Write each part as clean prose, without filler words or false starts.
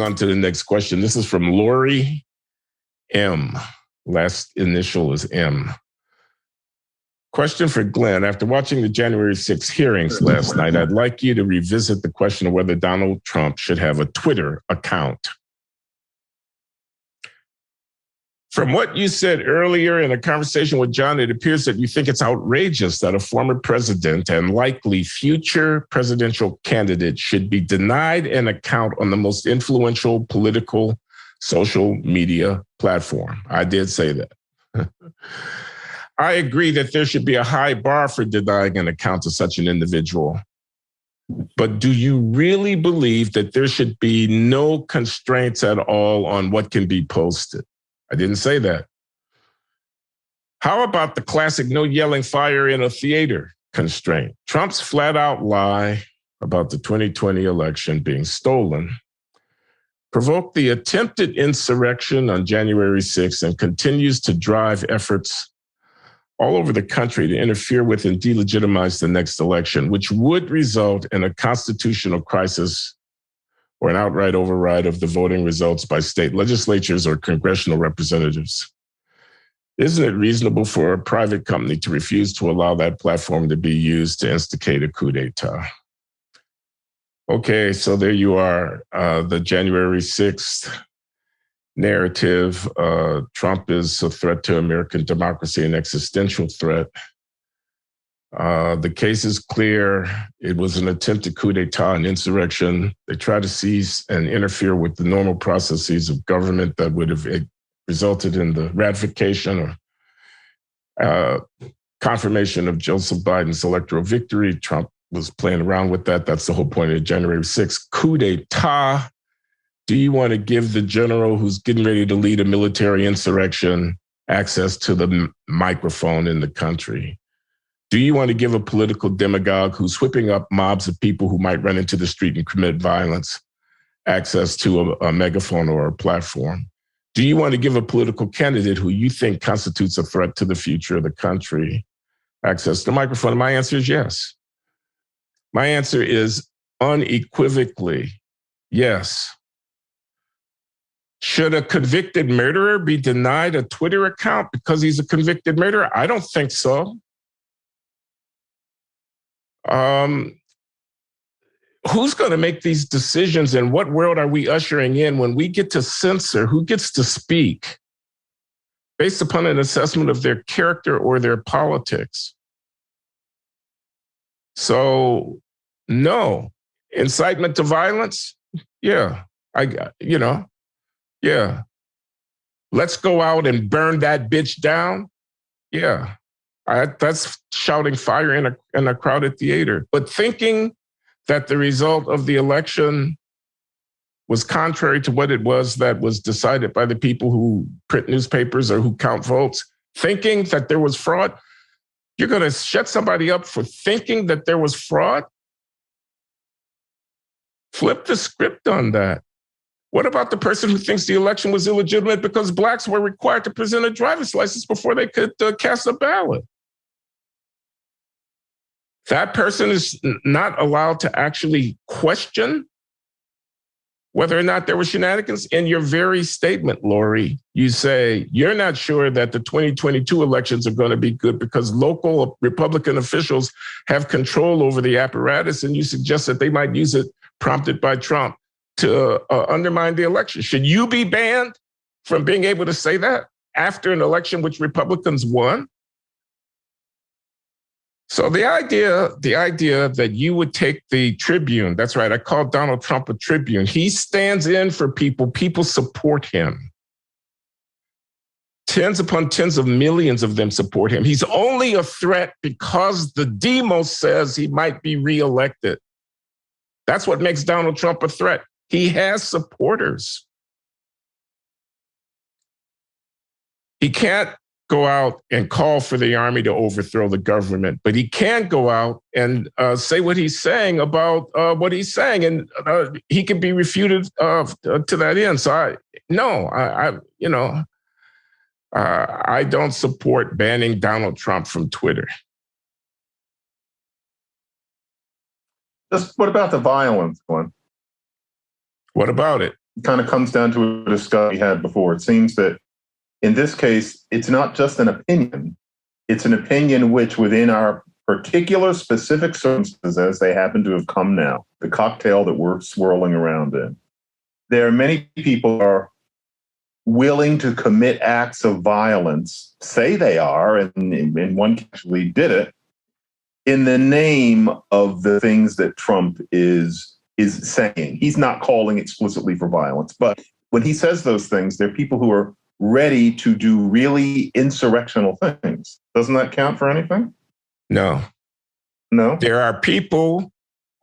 on to the next question. This is from Loury M. Last initial is M. Question for Glenn. After watching the January 6th hearings last night, I'd like you to revisit the question of whether Donald Trump should have a Twitter account. From what you said earlier in a conversation with John, it appears that you think it's outrageous that a former president and likely future presidential candidate should be denied an account on the most influential political social media platform. I did say that. I agree that there should be a high bar for denying an account to such an individual. But do you really believe that there should be no constraints at all on what can be posted? I didn't say that. How about the classic no yelling fire in a theater constraint? Trump's flat out lie about the 2020 election being stolen provoked the attempted insurrection on January 6th and continues to drive efforts all over the country to interfere with and delegitimize the next election, which would result in a constitutional crisis or an outright override of the voting results by state legislatures or congressional representatives. Isn't it reasonable for a private company to refuse to allow that platform to be used to instigate a coup d'etat? Okay, so there you are, the January 6th narrative. Trump is a threat to American democracy, an existential threat. The case is clear. It was an attempted coup d'etat, an insurrection. They tried to seize and interfere with the normal processes of government that would have resulted in the ratification or confirmation of Joseph Biden's electoral victory. Trump was playing around with that. That's the whole point of January 6th. Coup d'etat. Do you want to give the general who's getting ready to lead a military insurrection access to the microphone in the country? Do you want to give a political demagogue who's whipping up mobs of people who might run into the street and commit violence access to a megaphone or a platform? Do you want to give a political candidate who you think constitutes a threat to the future of the country access to the microphone? And my answer is yes. My answer is unequivocally yes. Should a convicted murderer be denied a Twitter account because he's a convicted murderer? I don't think so. Who's going to make these decisions, and what world are we ushering in when we get to censor who gets to speak based upon an assessment of their character or their politics? So, no. Incitement to violence? Yeah. Yeah. Let's go out and burn that bitch down? Yeah. That's shouting fire in a crowded theater. But thinking that the result of the election was contrary to what it was that was decided by the people who print newspapers or who count votes, thinking that there was fraud, you're going to shut somebody up for thinking that there was fraud? Flip the script on that. What about the person who thinks the election was illegitimate because blacks were required to present a driver's license before they could cast a ballot? That person is not allowed to actually question whether or not there were shenanigans. In your very statement, Loury, you say you're not sure that the 2022 elections are going to be good because local Republican officials have control over the apparatus, and you suggest that they might use it, prompted by Trump, to undermine the election. Should you be banned from being able to say that after an election which Republicans won? So the idea that you would take the Tribune, that's right, I called Donald Trump a Tribune. He stands in for people. People support him. Tens upon tens of millions of them support him. He's only a threat because the demos says he might be reelected. That's what makes Donald Trump a threat. He has supporters. He can't go out and call for the army to overthrow the government, but he can go out and say what he's saying about what he's saying, and he can be refuted to that end. So I don't support banning Donald Trump from Twitter. Just what about the violence, Glenn? What about it? kind of comes down to a discussion we had before. It seems that in this case, it's not just an opinion. It's an opinion which, within our particular specific circumstances, as they happen to have come now, the cocktail that we're swirling around in, there are many people who are willing to commit acts of violence, say they are, and one actually did it, in the name of the things that Trump is saying. He's not calling explicitly for violence, but when he says those things, there are people who are ready to do really insurrectional things. Doesn't that count for anything? No. No? There are people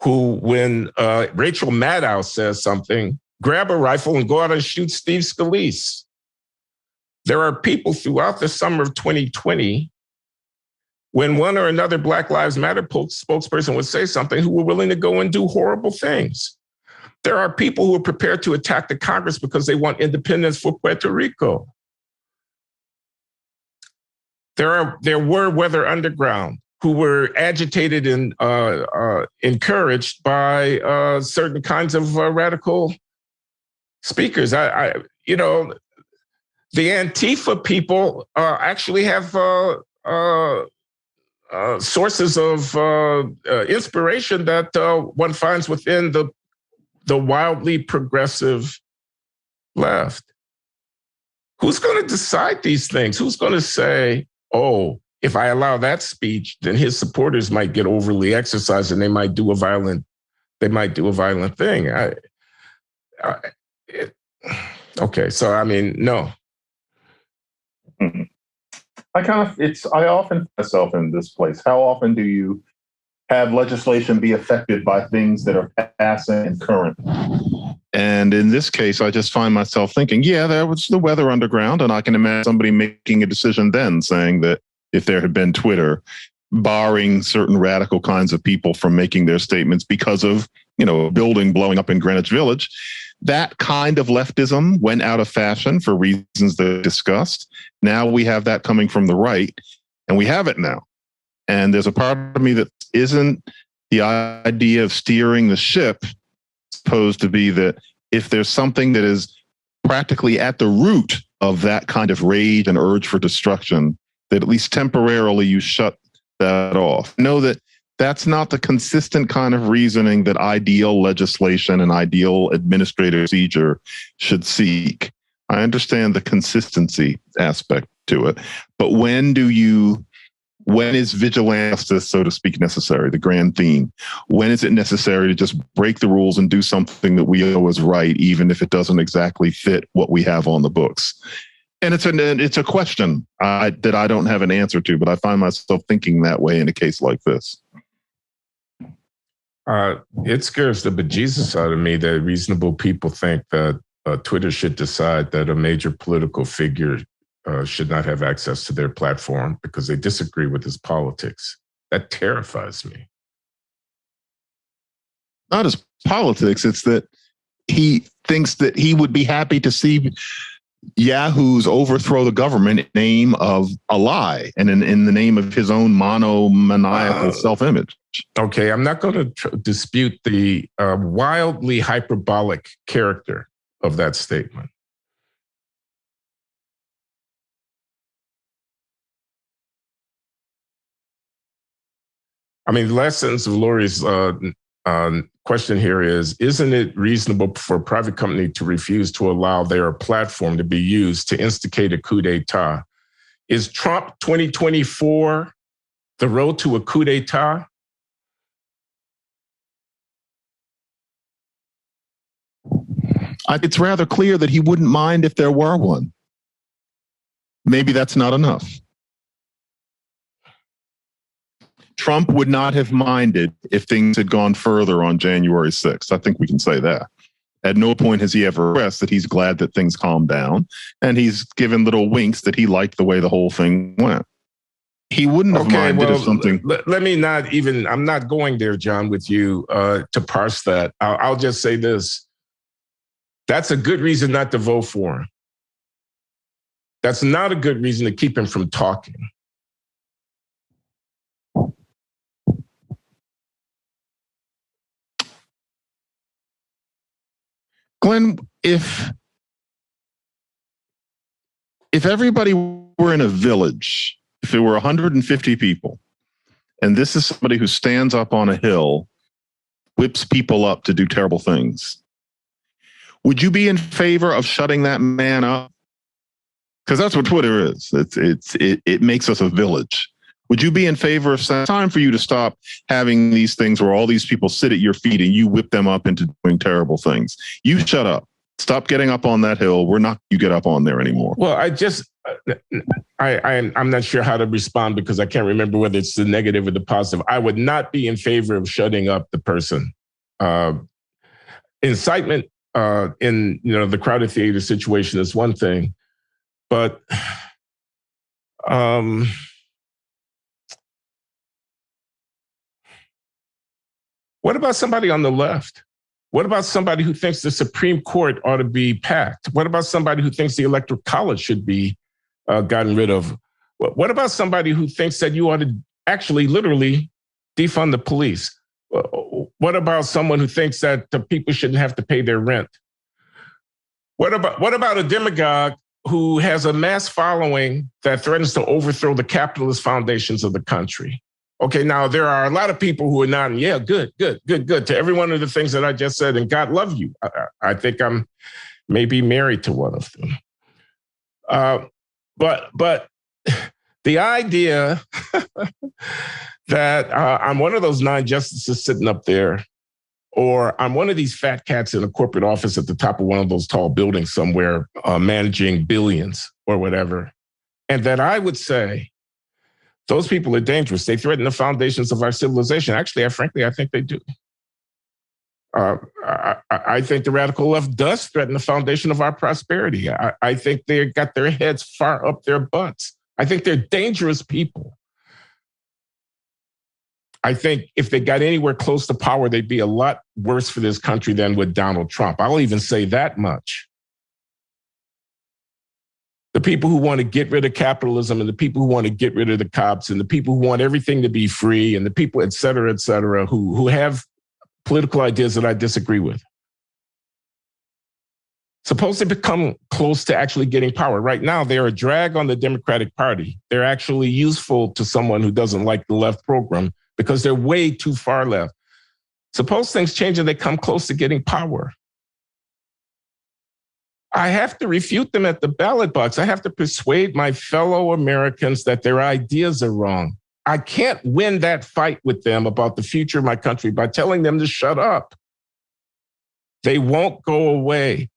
who, when Rachel Maddow says something, grab a rifle and go out and shoot Steve Scalise. There are people throughout the summer of 2020, when one or another Black Lives Matter spokesperson would say something, who were willing to go and do horrible things. There are people who are prepared to attack the Congress because they want independence for Puerto Rico. There were Weather Underground who were agitated and encouraged by certain kinds of radical speakers. The Antifa people actually have sources of inspiration that one finds within the wildly progressive left. Who's going to decide these things? Who's going to say, oh, if I allow that speech, then his supporters might get overly exercised and they might do a violent thing. Okay, so I mean, no. Mm-hmm. I often find myself in this place. How often do you have legislation be affected by things that are passing and current? And in this case, I just find myself thinking, yeah, there was the Weather Underground, and I can imagine somebody making a decision then saying that if there had been Twitter, barring certain radical kinds of people from making their statements because of, a building blowing up in Greenwich Village, that kind of leftism went out of fashion for reasons that are discussed. Now we have that coming from the right, and we have it now. And there's a part of me that isn't the idea of steering the ship supposed to be that if there's something that is practically at the root of that kind of rage and urge for destruction, that at least temporarily you shut that off. Know that that's not the consistent kind of reasoning that ideal legislation and ideal administrative procedure should seek. I understand the consistency aspect to it, but when is vigilante justice, so to speak, necessary? The grand theme. When is it necessary to just break the rules and do something that we know is right, even if it doesn't exactly fit what we have on the books? And it's a question that I don't have an answer to, but I find myself thinking that way in a case like this. It scares the bejesus out of me that reasonable people think that Twitter should decide that a major political figure should not have access to their platform because they disagree with his politics. That terrifies me. Not his politics, it's that he thinks that he would be happy to see yahoos overthrow the government in the name of a lie and in the name of his own monomaniacal self-image. Okay, I'm not going to dispute the wildly hyperbolic character of that statement. I mean, the last sentence of Loury's question here is, isn't it reasonable for a private company to refuse to allow their platform to be used to instigate a coup d'etat? Is Trump 2024 the road to a coup d'etat? It's rather clear that he wouldn't mind if there were one. Maybe that's not enough. Trump would not have minded if things had gone further on January 6th. I think we can say that. At no point has he ever expressed that he's glad that things calmed down, and he's given little winks that he liked the way the whole thing went. He wouldn't have minded if something... Let me not even... I'm not going there, John, with you to parse that. I'll just say this. That's a good reason not to vote for him. That's not a good reason to keep him from talking. Glenn, if everybody were in a village, if there were 150 people, and this is somebody who stands up on a hill, whips people up to do terrible things, would you be in favor of shutting that man up? Because that's what Twitter is. It makes us a village. Would you be in favor of saying, time for you to stop having these things where all these people sit at your feet and you whip them up into doing terrible things? You shut up. Stop getting up on that hill. We're not you get up on there anymore. Well, I'm not sure how to respond because I can't remember whether it's the negative or the positive. I would not be in favor of shutting up the person. Incitement in the crowded theater situation is one thing, but what about somebody on the left? What about somebody who thinks the Supreme Court ought to be packed? What about somebody who thinks the Electoral College should be gotten rid of? What about somebody who thinks that you ought to actually literally defund the police? What about someone who thinks that the people shouldn't have to pay their rent? What about a demagogue who has a mass following that threatens to overthrow the capitalist foundations of the country? Okay, now there are a lot of people who are nodding, yeah, good, to every one of the things that I just said, and God love you. I think I'm maybe married to one of them. But the idea that I'm one of those 9 justices sitting up there, or I'm one of these fat cats in a corporate office at the top of one of those tall buildings somewhere, managing billions or whatever, and that I would say, those people are dangerous. They threaten the foundations of our civilization. Actually, I think they do. I think the radical left does threaten the foundation of our prosperity. I think they got their heads far up their butts. I think they're dangerous people. I think if they got anywhere close to power, they'd be a lot worse for this country than with Donald Trump. I'll even say that much. The people who want to get rid of capitalism and the people who want to get rid of the cops and the people who want everything to be free and the people, et cetera, who have political ideas that I disagree with. Suppose they become close to actually getting power. Right now, they're a drag on the Democratic Party. They're actually useful to someone who doesn't like the left program because they're way too far left. Suppose things change and they come close to getting power. I have to refute them at the ballot box. I have to persuade my fellow Americans that their ideas are wrong. I can't win that fight with them about the future of my country by telling them to shut up. They won't go away.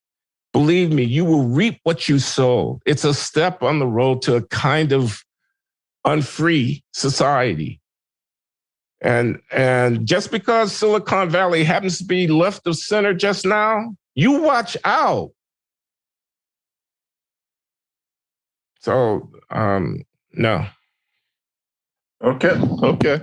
Believe me, you will reap what you sow. It's a step on the road to a kind of unfree society. And just because Silicon Valley happens to be left of center just now, you watch out. So, no. Okay.